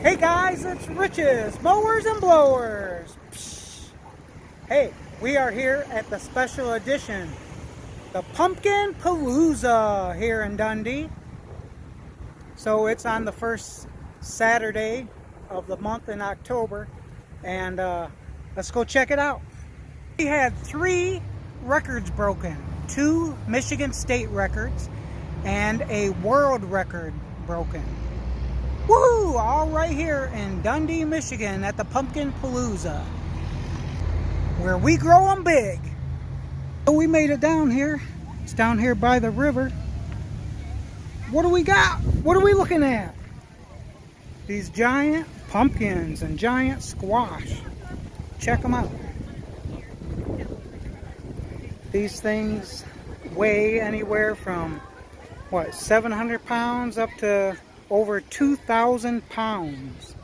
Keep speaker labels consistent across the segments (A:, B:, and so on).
A: Hey guys, it's Rich's Mowers and Blowers. Psh. Hey, we are here at the special edition, the Pumpkin Palooza here in Dundee. So it's on the first Saturday of the month in October, and let's go check it out. We had 3 records broken, 2 Michigan state records and a world record broken. Woohoo! All right here in Dundee, Michigan at the Pumpkin Palooza, where we grow them big. So we made it down here. It's down here by the river. What do we got? What are we looking at? These giant pumpkins and giant squash. Check them out. These things weigh anywhere from, 700 pounds up to over 2,000 pounds.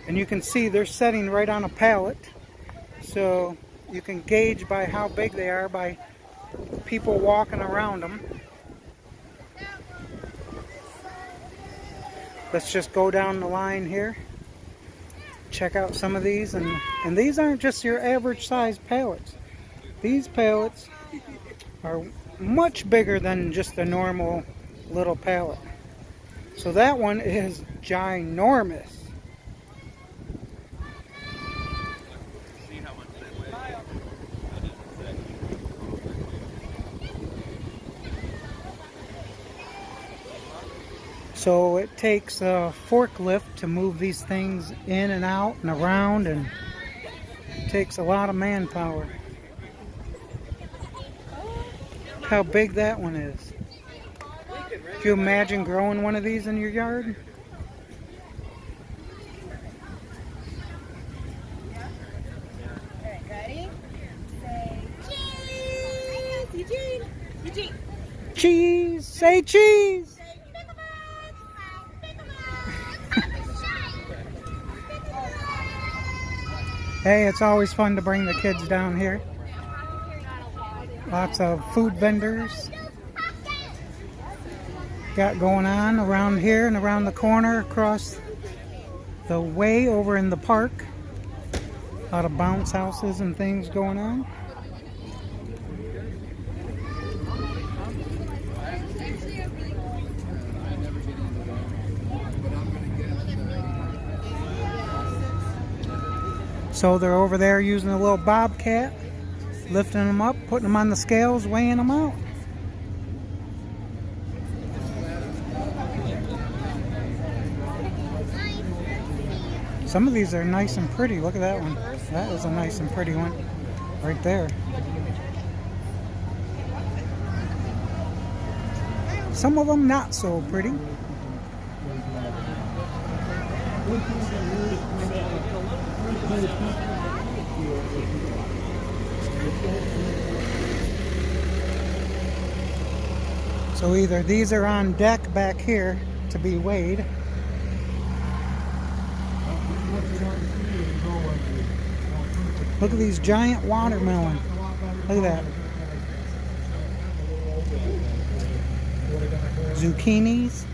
A: And you can see they're setting right on a pallet. So you can gauge by how big they are by people walking around them. Let's just go down the line here. Check out some of these. And these aren't just your average size pallets. These pallets are much bigger than just a normal little pallet. So that one is ginormous. So it takes a forklift to move these things in and out and around, and it takes a lot of manpower. Look how big that one is. Can you imagine growing one of these in your yard?
B: Alright, ready? Say cheese! Eugene! Eugene!
A: Cheese! Say cheese! Hey, it's always fun to bring the kids down here. Lots of food vendors got going on around here and around the corner across the way over in the park. A lot of bounce houses and things going on. So they're over there using a little bobcat, lifting them up, putting them on the scales, weighing them out. Some of these are nice and pretty. Look at that one. That is a nice and pretty one right there. Some of them not so pretty. So either these are on deck back here to be weighed. Look at these giant watermelon. Look at that. Zucchinis.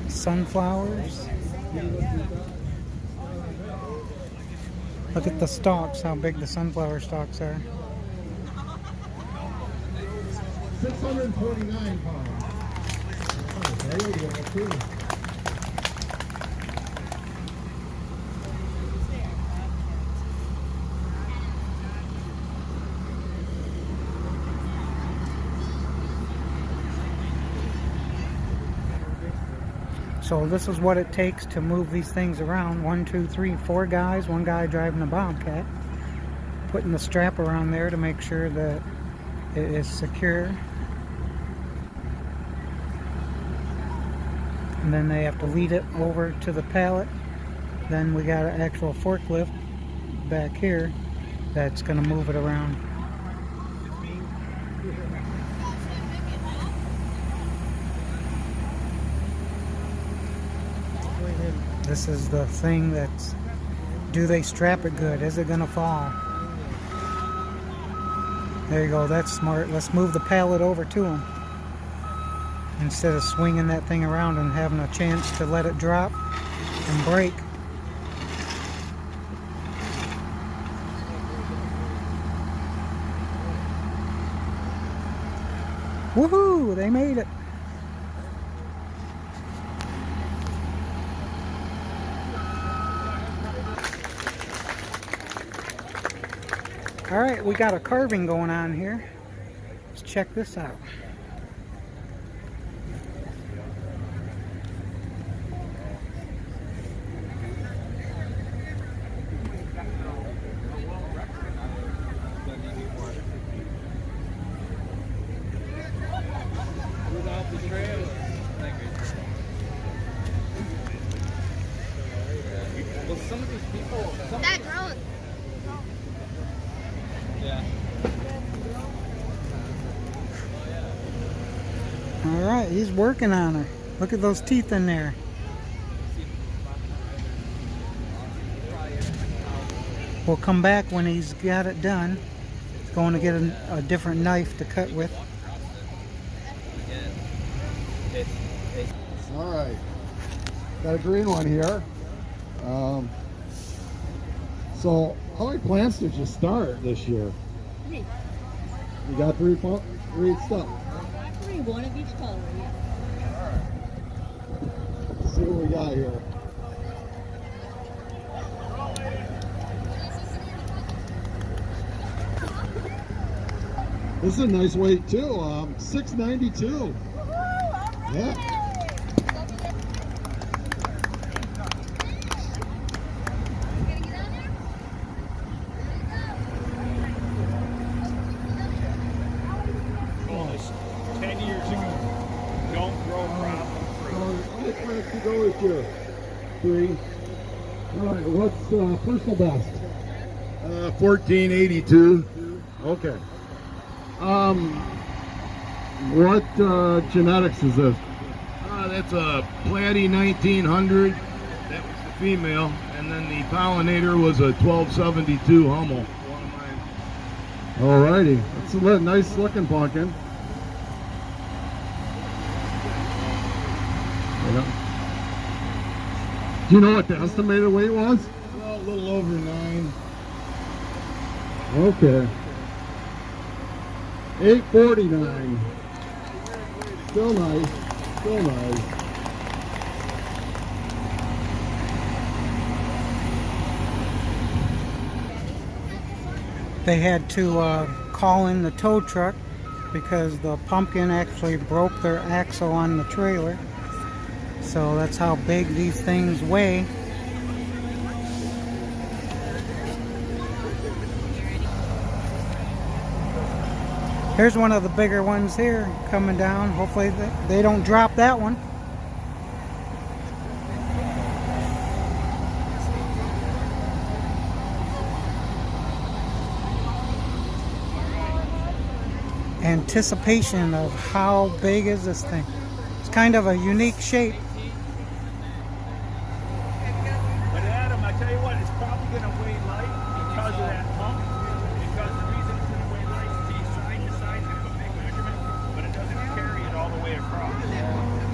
A: Sunflowers. Look at the stalks, how big the sunflower stalks are.
C: 649 pounds. Oh, there you go, too.
A: So this is what it takes to move these things around. 1, 2, 3, 4 guys. One guy driving a bobcat, putting the strap around there to make sure that it is secure. And then they have to lead it over to the pallet. Then we got an actual forklift back here that's going to move it around. This is the thing that's, do they strap it good? Is it going to fall? There you go, that's smart. Let's move the pallet over to them instead of swinging that thing around and having a chance to let it drop and break. Woohoo! They made it. All right, we got a carving going on here. Let's check this out.
D: Well, some of these people.
B: That drone.
D: Yeah.
A: All right, he's working on her. Look at those teeth in there. We'll come back when he's got it done. He's going to get a different knife to cut with.
C: All right. Got a green one here. So, how many plants did you start this year?
B: 3.
C: You got 3 stuff?
B: 3, one of each color. Yeah.
C: Let's see what we got here. This is a nice weight too. $6.92. Yeah. To go with you. 3. All right, what's personal best?
E: 1482.
C: Okay. What genetics is this?
E: That's a Platy 1900. That was the female. And then the pollinator was a 1272 Hummel. One of mine.
C: All righty. It's a nice looking pumpkin. Yeah. Do you know what the estimated weight was?
E: Well, a little over 9.
C: Okay. $8.49. Still nice. Still nice.
A: They had to call in the tow truck because the pumpkin actually broke their axle on the trailer. So that's how big these things weigh. Here's one of the bigger ones here coming down. Hopefully they don't drop that one. Anticipation of how big is this thing. It's kind of a unique shape.
D: But Adam, I tell you what, it's probably going to weigh light because of that pump. Because the reason it's going to weigh light is he's trying to size it with a big measurement, but it doesn't carry it all the way across.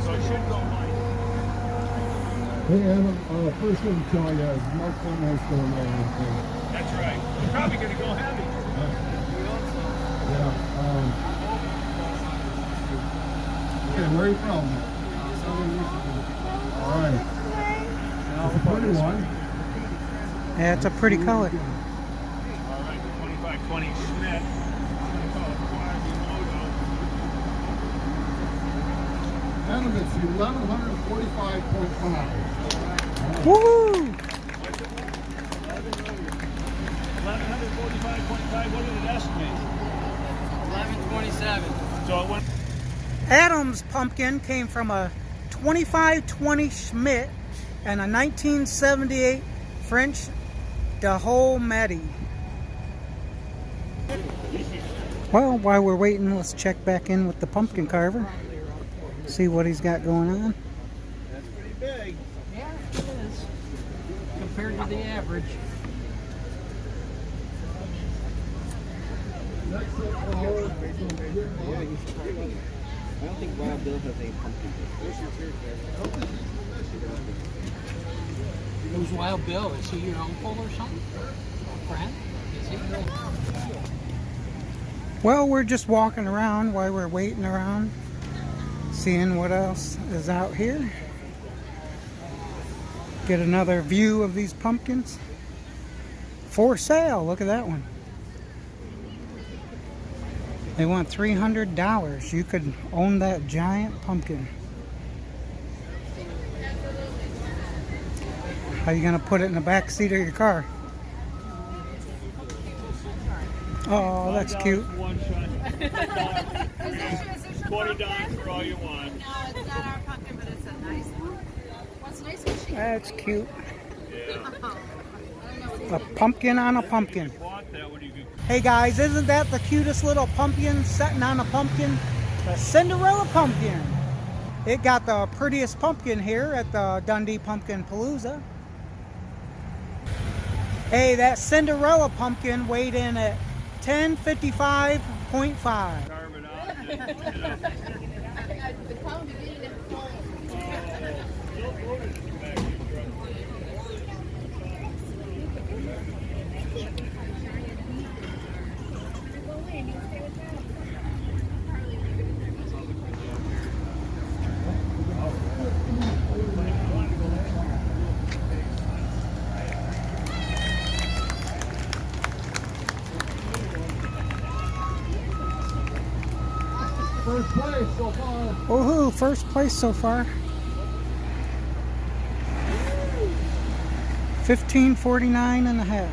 D: So it should go light.
C: Hey Adam, first thing to tell you is Mark Clemens going there.
D: That's right. It's probably going to go heavy.
C: Yeah. Okay, where are you from? All right. It's a pretty one.
A: Yeah, it's a pretty color.
D: All right, 2520 Schmidt.
C: Adam, it's 1145.5.
A: Woo!
D: 1145.5. What did it estimate?
F: 1127.
D: So it went.
A: Adam's pumpkin came from a 2520 Schmidt and a 1978 French de Haut Medi. Well, while we're waiting, let's check back in with the pumpkin carver. See what he's got going on.
D: That's pretty big.
F: Yeah, it is. Compared to the average.
C: Next up, flower.
G: I don't think Wild Bill has any pumpkins.
F: Who's Wild Bill? Is he your uncle or something? A friend? Is he?
A: Well, we're just walking around while we're waiting around, seeing what else is out here. Get another view of these pumpkins. For sale, look at that one. They want $300. You could own that giant pumpkin. How are you gonna put it in the back seat of your car? Oh, that's cute.
D: One shot. $20 for all you want.
B: No, it's not our pumpkin, but it's a nice one. What's nice is she.
A: That's cute.
D: Yeah.
A: A pumpkin on a pumpkin.
D: Want that when you get.
A: Hey guys, isn't that the cutest little pumpkin sitting on a pumpkin? The Cinderella pumpkin. It got the prettiest pumpkin here at the Dundee Pumpkin Palooza. Hey, that Cinderella pumpkin weighed in at 1055.5.
D: Carve it out.
B: The pound of getting it home.
C: First place so far.
A: Woohoo, first place so far. 1549 and a half.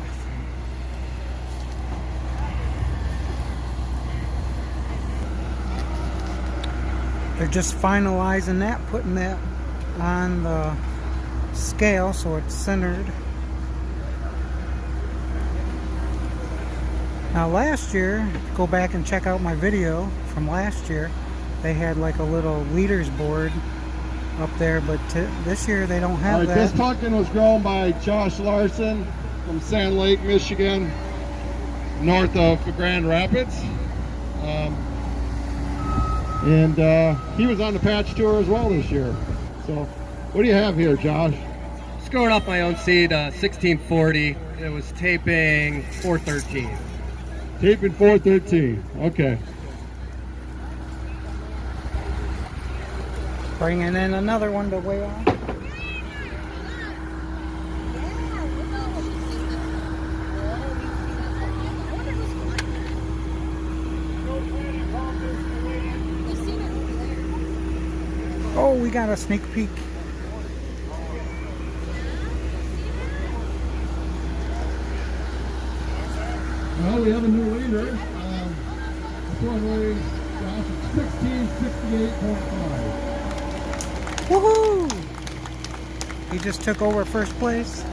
A: They're just finalizing that, putting that on the scale so it's centered. Now last year, go back and check out my video from last year, they had like a little leader's board up there, but this year they don't have that.
C: This pumpkin was grown by Josh Larson from Sand Lake, Michigan, north of Grand Rapids. He was on the patch tour as well this year. So, what do you have here, Josh?
G: Just growing off my own seed, 1640. It was taping 413.
C: Taping 413. Okay.
A: Bringing in another one to weigh on. Oh, we got a sneak peek.
C: Well, we have a new leader. This one weighs 1668.5.
A: Woohoo! He just took over first place.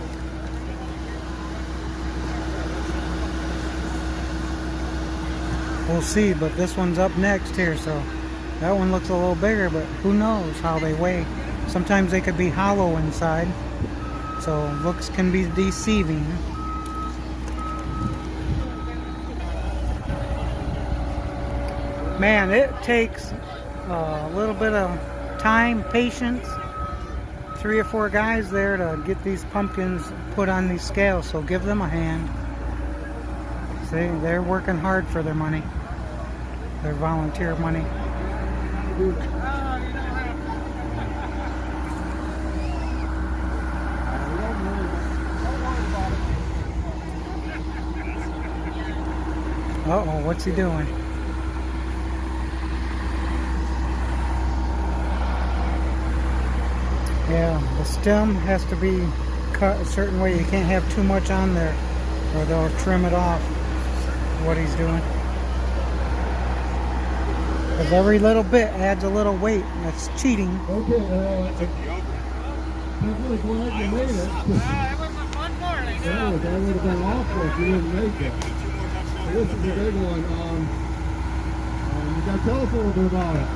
A: We'll see, but this one's up next here, so that one looks a little bigger, but who knows how they weigh. Sometimes they could be hollow inside, so looks can be deceiving. Man, it takes a little bit of time, patience, 3 or 4 guys there to get these pumpkins put on these scales, so give them a hand. See, they're working hard for their money, their volunteer money. Uh-oh, what's he doing? Yeah, the stem has to be cut a certain way. You can't have too much on there or they'll trim it off. What he's doing. Because every little bit adds a little weight. And that's cheating.
C: Okay, I'm really glad you made it.
B: It was a fun morning.
C: That would have been awful if you didn't make it. This is a big one. You got to tell us a little bit about it.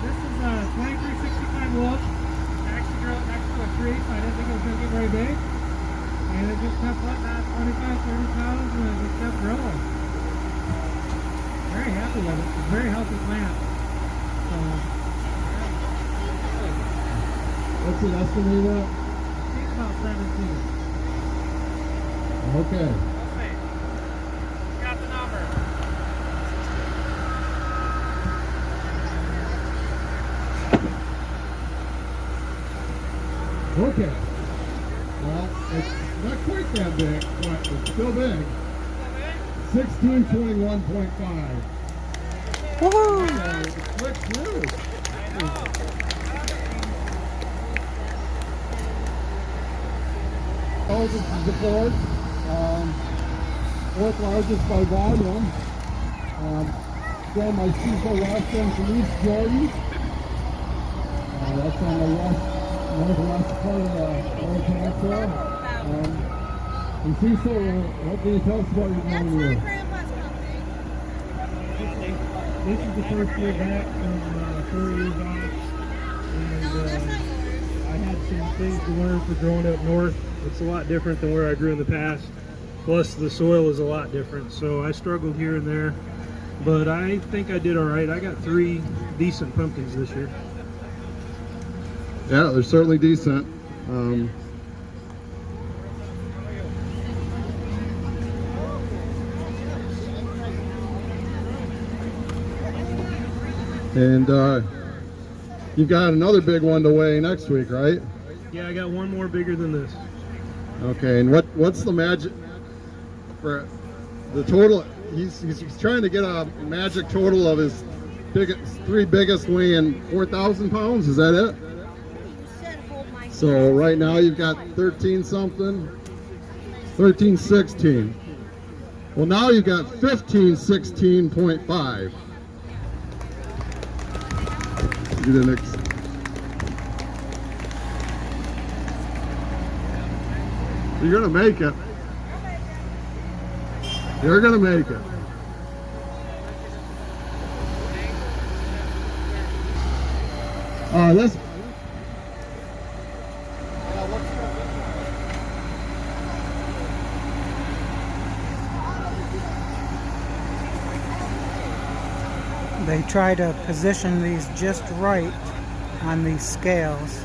H: This is a 2365 wolf. Actually grew up next to a tree, so I didn't think it was going to get very big. And it just kept putting out 25, 30 pounds, and it just kept growing. Very happy with it. It's a very healthy plant. So,
C: What's the estimate at?
H: it's about 17.
C: Okay.
B: Got the number.
C: Okay. Well, it's not quite that big, but it's still big. 1621.5.
A: Woohoo!
C: Click through. Oh, this is the fourth. Fourth largest by volume. From my Cecil Larson from East Jordan. That's on the northwest part of the Old Peninsula. And Cecil, what can you tell us about your
H: This is the first year back from 4 years off. And I had some things to learn for growing up north. It's a lot different than where I grew in the past. Plus the soil is a lot different. So I struggled here and there. But I think I did all right. I got 3 decent pumpkins this year.
C: Yeah, they're certainly decent. And you've got another big one to weigh next week, right?
H: Yeah, I got one more bigger than this.
C: Okay, and what's the magic for the total? He's trying to get a magic total of his 3 biggest weighing 4,000 pounds. Is that it? So right now you've got 13 something, 1316. Well, now you've got 1516.5. Do the next. You're gonna make it. You're gonna make it. Let's.
A: They try to position these just right on these scales.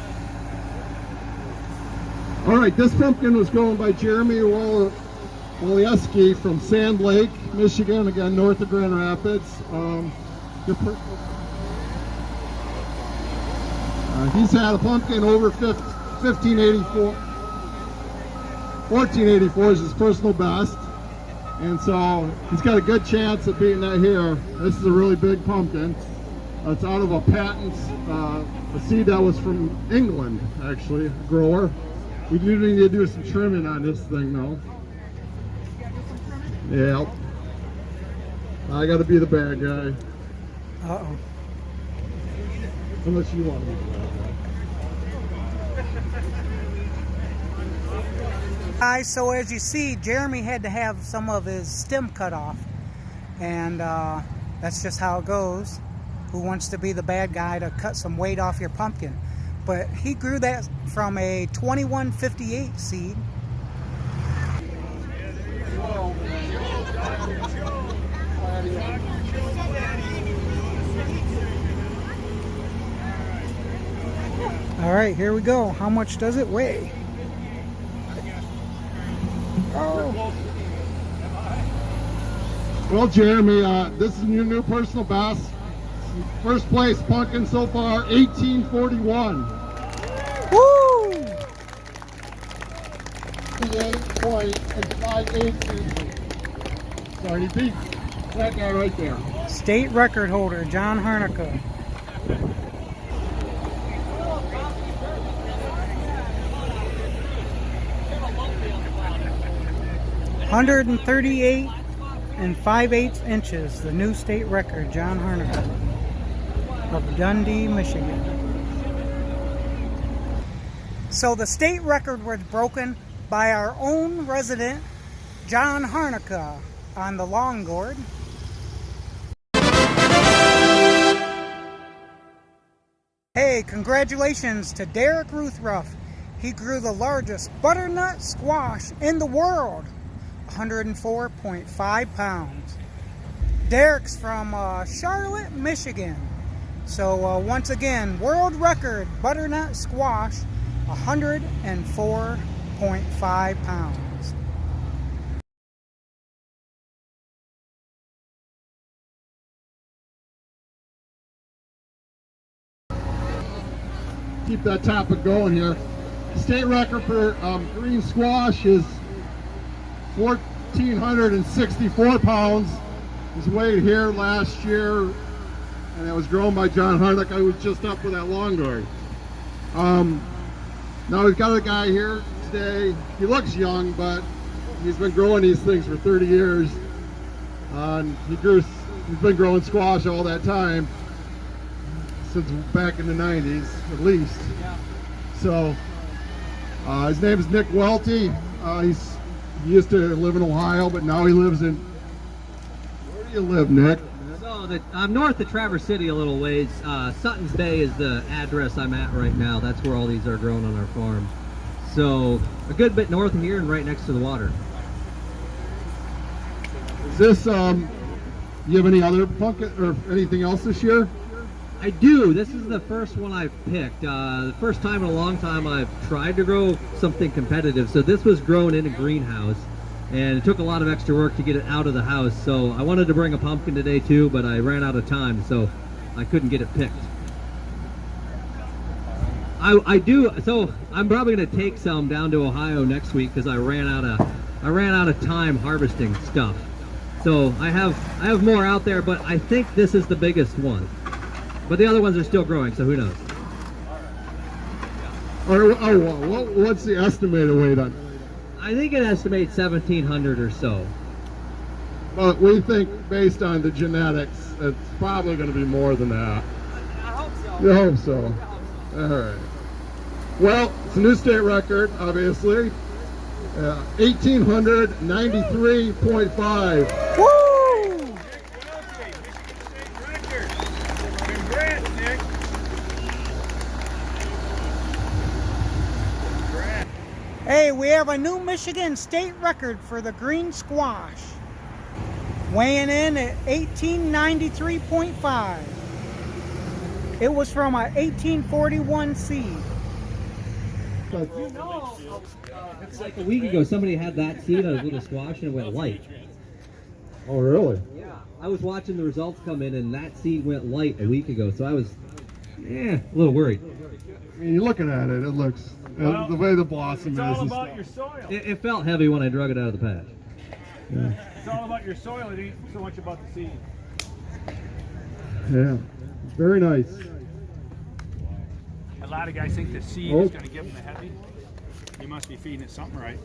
C: All right, this pumpkin was grown by Jeremy Wallaceky from Sand Lake, Michigan, again north of Grand Rapids. He's had a pumpkin over 1584. 1484 is his personal best. And so he's got a good chance of beating that here. This is a really big pumpkin. It's out of a patent, a seed that was from England, actually, a grower. We do need to do some trimming on this thing, though. Yeah. I got to be the bad guy.
A: Uh-oh.
C: Unless you want to be the bad guy.
A: Guys, so as you see, Jeremy had to have some of his stem cut off. And that's just how it goes. Who wants to be the bad guy to cut some weight off your pumpkin? But he grew that from a 2158 seed. All right, here we go. How much does it weigh? Oh.
C: Well, Jeremy, this is your new personal best. First place pumpkin so far, 1841.
A: Woo!
C: 58.583. Sorry, he beats that guy right there.
A: State record holder, John Harnica. 138 and 5/8 inches, the new state record, John Harnicker of Dundee, Michigan. So the state record was broken by our own resident, John Harnicker, on the long gourd. Hey, congratulations to Derek Ruthruff. He grew the largest butternut squash in the world, 104.5 pounds. Derek's from Charlotte, Michigan. So once again, world record butternut squash, 104.5 pounds.
C: Keep that topic going here. State record for green squash is 1,464 pounds. It was weighed here last year, and it was grown by John Harnick. I was just up with that long gourd. Now we've got a guy here today. He looks young, but he's been growing these things for 30 years. He's been growing squash all that time, since back in the 90s, at least. So, his name is Nick Welty. He used to live in Ohio, but now he lives in, where do you live, Nick?
I: So, I'm north of Traverse City a little ways. Sutton's Bay is the address I'm at right now. That's where all these are grown on our farm. So, a good bit north of here and right next to the water.
C: Is this, you have any other pumpkin or anything else this year?
I: I do. This is the first one I've picked. The first time in a long time I've tried to grow something competitive. So this was grown in a greenhouse, and it took a lot of extra work to get it out of the house. So I wanted to bring a pumpkin today too, but I ran out of time, so I couldn't get it picked. I do. So I'm probably going to take some down to Ohio next week because I ran out of time harvesting stuff. So I have more out there, but I think this is the biggest one. But the other ones are still growing, so who knows?
C: What's the estimated weight on it?
I: I think it estimates 1,700 or so.
C: But we think, based on the genetics, it's probably going to be more than that.
I: I hope so.
C: You hope so. All right. Well, it's a new state record, obviously. 1,893.5.
A: Woo! Hey, we have a new Michigan state record for the green squash, weighing in at 1893.5. It was from a 1841 seed.
I: It's like a week ago, somebody had that seed on a little squash and it went light.
C: Oh, really?
I: Yeah, I was watching the results come in and that seed went light a week ago, so I was, a little worried.
C: I mean, you're looking at it, it looks, the way the blossom is.
D: It's all about your soil.
I: It felt heavy when I drug it out of the patch.
C: Yeah.
D: It's all about your soil. It ain't so much about the seed.
C: Yeah, very nice.
D: A lot of guys think the seed is going to give them the heavy. You must be feeding it something right.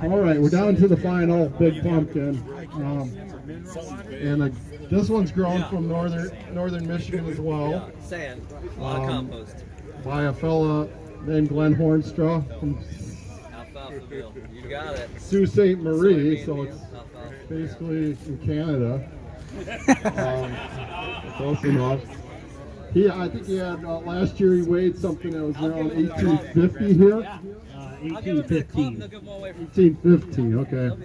C: All right, we're down to the final big pumpkin. And this one's grown from northern Michigan as well.
I: Sand, a lot of compost.
C: By a fella named Glenn Hornstra from
I: Alfalfaville, you got it.
C: Sault Ste. Marie, so it's basically in Canada. Close enough. I think he had, last year he weighed something that was around 1850 here.
H: 1815.
C: 1815, okay.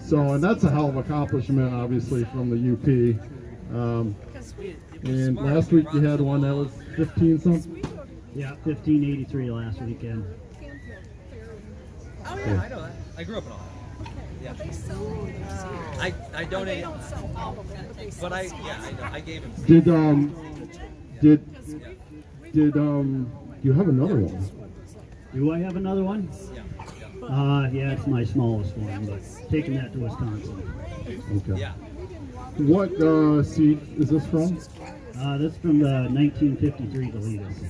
C: So, and that's a hell of an accomplishment, obviously, from the UP. And last week you had one that was 15 something?
H: Yeah, 1583 last weekend.
I: Oh yeah, I know that. I grew up in Ohio. Yeah. I donated, but I gave him.
C: Did you have another one?
H: Do I have another one? Yeah, it's my smallest one, but taking that to Wisconsin.
C: Okay.
I: Yeah.
C: What seed is this from?
H: That's from the 1953 Deletus.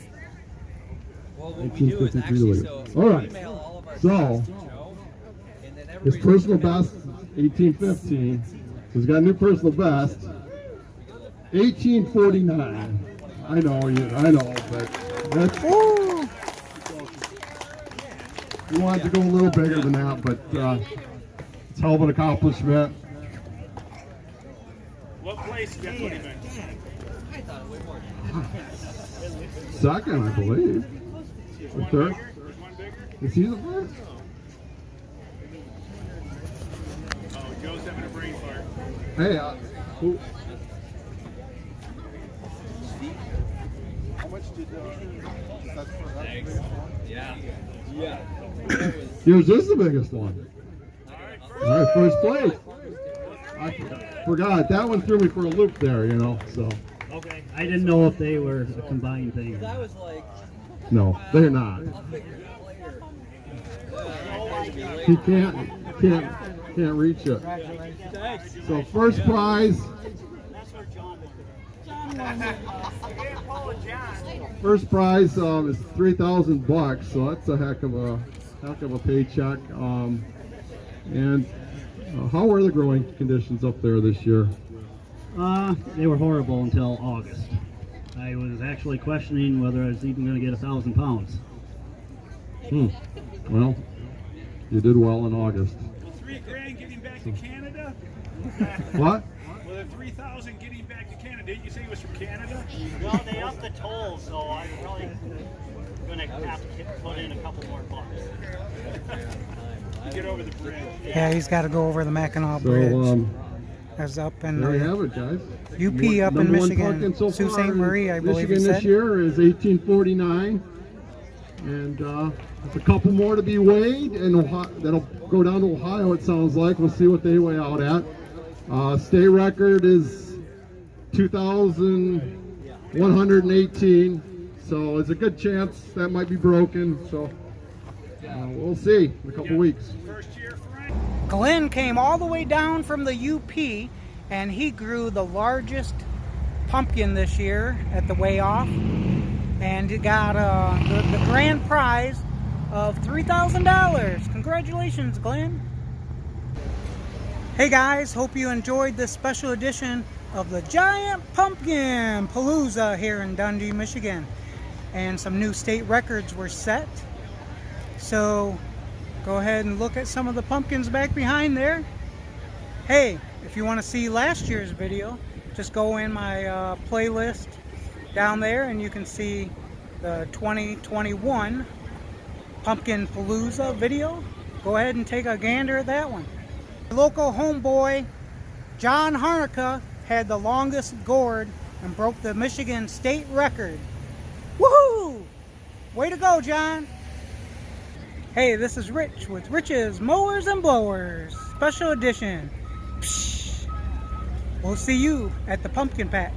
I: Well, what we do is actually, so
C: all right.
I: email all of our
C: So,
I: seeds to Joe, and then
C: His personal best, 1815. He's got a new personal best, 1849. I know, but that's. We wanted to go a little bigger than that, but it's a hell of an accomplishment.
D: What place did you put him in?
C: Second, I believe. Or third. Is he the first?
D: Oh, Joe's having a brain fart.
C: Hey, who?
J: How much did that's for that?
G: Yeah.
C: Yours is the biggest one. All right, first place. I forgot. That one threw me for a loop there, you know, so.
H: Okay. I didn't know if they were a combined thing.
C: No, they're not. He can't reach it. So first prize. First prize is $3,000, so that's a heck of a paycheck. And how were the growing conditions up there this year?
H: They were horrible until August. I was actually questioning whether I was even going to get 1,000 pounds.
C: Well, you did well in August.
D: Well, $3,000 getting back to Canada?
C: What?
D: Well, the 3,000 getting back to Canada. Didn't you say he was from Canada?
K: Well, they upped the toll, so I'm probably going to have to put in a couple more bucks.
D: Get over the bridge.
A: Yeah, he's got to go over the Mackinac Bridge.
C: So
A: That's up in
C: there you have it, guys.
A: UP up in
C: Number one
A: Michigan.
C: pumpkin so
A: Sault
C: far
A: Ste. Marie, I
C: in
A: believe he
C: Michigan
A: said.
C: this year is 1849, and there's a couple more to be weighed, and that'll go down to Ohio. It sounds like we'll see what they weigh out at. State record is 2,118, so there's a good chance that might be broken. So we'll see in a couple weeks.
A: Glenn came all the way down from the UP, and he grew the largest pumpkin this year at the weigh off, and he got the grand prize of $3,000. Congratulations, Glenn. Hey guys, hope you enjoyed this special edition of the Giant Pumpkin Palooza here in Dundee, Michigan. And some new state records were set. So go ahead and look at some of the pumpkins back behind there. Hey, if you want to see last year's video, just go in my playlist down there and you can see the 2021 Pumpkin Palooza video. Go ahead and take a gander at that one. Local homeboy John Harnica had the longest gourd and broke the Michigan state record. Woohoo! Way to go, John! Hey, this is Rich with Rich's Mowers and Blowers, special edition. Psh. We'll see you at the pumpkin patch.